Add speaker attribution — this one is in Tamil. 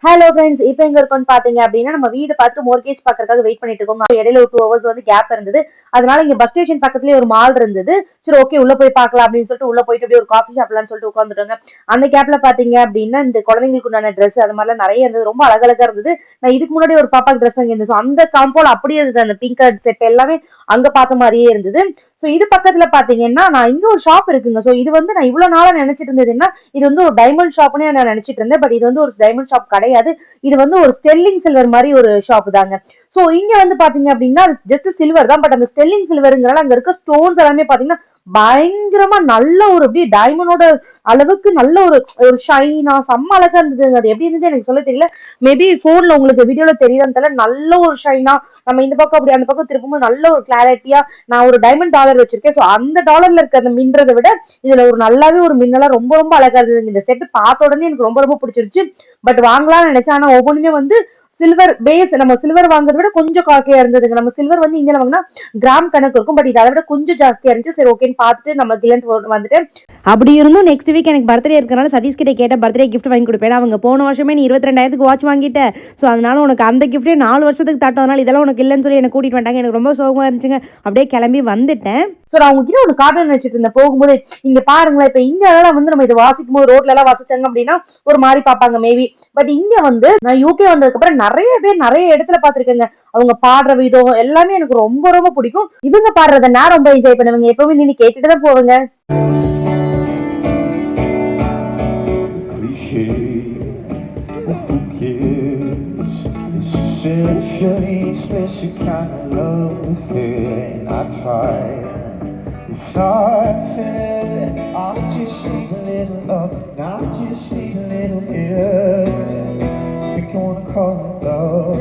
Speaker 1: ஹலோ ஃப்ரெண்ட்ஸ், இப்போ எங்க இருக்கோம்னு பாத்தீங்க அப்படின்னா நம்ம வீடு பார்த்து மோர்கேஜ் பாக்குறதுக்காக வெயிட் பண்ணிட்டு இருக்கோம். இடையில ஒரு 2 ஹவர்ஸ் வந்து கேப் இருந்தது. அதனால இங்க பஸ் ஸ்டேஷன் பக்கத்துலயே ஒரு மால் இருந்தது. சரி, ஓகே, உள்ள போய் பார்க்கலாம் அப்படின்னு சொல்லிட்டு உள்ள போயிட்டு அப்படியே ஒரு காஃபி சாப்பிடலாம்னு சொல்லிட்டு உட்காந்துட்டாங்க. அந்த கேப்ல பாத்தீங்க அப்படின்னா இந்த குழந்தைங்களுக்கு உண்டான ட்ரெஸ் அது மாதிரிலாம் நிறைய இருந்தது. ரொம்ப அழகழகா இருந்தது. நான் இதுக்கு முன்னாடி ஒரு பாப்பாக்கு ட்ரெஸ் வாங்கி இருந்தேன். அந்த காம்போல அப்படியே இருந்தது. அந்த பிங்க் கலர் செட் எல்லாமே அங்க பார்த்த மாதிரியே இருந்தது. சோ இது பக்கத்துல பாத்தீங்கன்னா நான் இங்க ஒரு ஷாப் இருக்குங்க. சோ இது வந்து நான் இவ்வளவு நாளா நினைச்சிட்டு இருந்ததுன்னா இது வந்து ஒரு டைமண்ட் ஷாப்னே நான் நினைச்சிட்டு இருந்தேன். பட் இது வந்து ஒரு டைமண்ட் ஷாப் கிடையாது. இது வந்து ஒரு ஸ்டெர்லிங் சில்வர் மாதிரி ஒரு ஷாப் தாங்க. சோ இங்க வந்து பாத்தீங்க அப்படின்னா ஜஸ்ட் சில்வர் தான். பட் அந்த ஸ்டெர்லிங் சில்வருங்கிறனால அங்க இருக்க ஸ்டோன்ஸ் எல்லாமே பாத்தீங்கன்னா பயங்கரமா நல்ல ஒரு அப்படியே டைமண்டோட அளவுக்கு நல்ல ஒரு ஒரு ஷைனா செம்ம அழகா இருந்தது. அது எப்படி இருந்துச்சு எனக்கு சொல்ல தெரியல. மேபி போன்ல உங்களுக்கு வீடியோல தெரியுதான்னு தெரியல. நல்ல ஒரு ஷைனா நம்ம இந்த பக்கம் அப்படி அந்த பக்கம் திருப்பும்போது நல்ல ஒரு கிளாரிட்டியா. நான் ஒரு டைமண்ட் டாலர் வச்சிருக்கேன். சோ அந்த டாலர்ல இருக்க அந்த மின்றதை விட இதுல ஒரு நல்லாவே ஒரு மின்னலா ரொம்ப ரொம்ப அழகா இருந்தது. இந்த செட் பார்த்த உடனே எனக்கு ரொம்ப ரொம்ப பிடிச்சிருச்சு. பட் வாங்கலாம்னு நினைச்சேன். ஆனா ஒவ்வொன்றுமே வந்து சில்வர் பேஸ். நம்ம சில்வர் வாங்குறத விட கொஞ்சம் காஸ்ட்லியா இருந்ததுங்க. நம்ம சில்வர் வந்து இங்க வாங்கினா கிராம் கணக்கு இருக்கும். பட் அதை விட கொஞ்சம் ஜாஸ்தியா இருந்துச்சு. சரி, ஓகேன்னு பார்த்துட்டு நம்ம கிலண்ட் வந்துட்டு
Speaker 2: அப்படி இருந்தும் நெக்ஸ்ட் வீக் எனக்கு பர்த்டே இருக்கிறனால சதீஷ் கிட்ட கேட்ட பர்த்டே கிஃப்ட் வாங்கி கொடுப்பேன். அவங்க போன வருஷமே நீ 22,000க்கு வாட்ச் வாங்கிட்ட. ஸோ அதனால உனக்கு அந்த கிஃப்டே 4 வருஷத்துக்கு தாட்டதுனால இதெல்லாம் உனக்கு இல்லைன்னு சொல்லி எனக்கு கூட்டிட்டு வந்தாங்க. எனக்கு ரொம்ப சோகமா இருந்துச்சுங்க. அப்படியே கிளம்பி வந்துட்டேன்.
Speaker 1: சோ நான் உங்ககிட்ட ஒரு கார்டன் நினைச்சிட்டு இருந்தேன் போகும்போது. இங்க பாருங்களேன், இப்ப இங்க எல்லாம் வந்து நம்ம இதை வாசிக்கும் போது ரோட்ல எல்லாம் வாசிச்சாங்க அப்படின்னா ஒரு மாதிரி பார்ப்பாங்க மேபி. பட் இங்க வந்து நான் யூகே வந்ததுக்கு அப்புறம் நிறைய பேர் நிறைய இடத்துல பாத்திருக்கேங்க. அவங்க பாடுற விதம் எல்லாமே எனக்கு ரொம்ப ரொம்ப பிடிக்கும். இவங்க பாடுறத நான் ரொம்ப என்ஜாய் பண்ணுவேங்க. எப்பவுமே நீங்க கேட்டுட்டு தான் போவீங்க.
Speaker 3: It's hard to I just need a little love, I just need a little bit. You don't wanna call it love.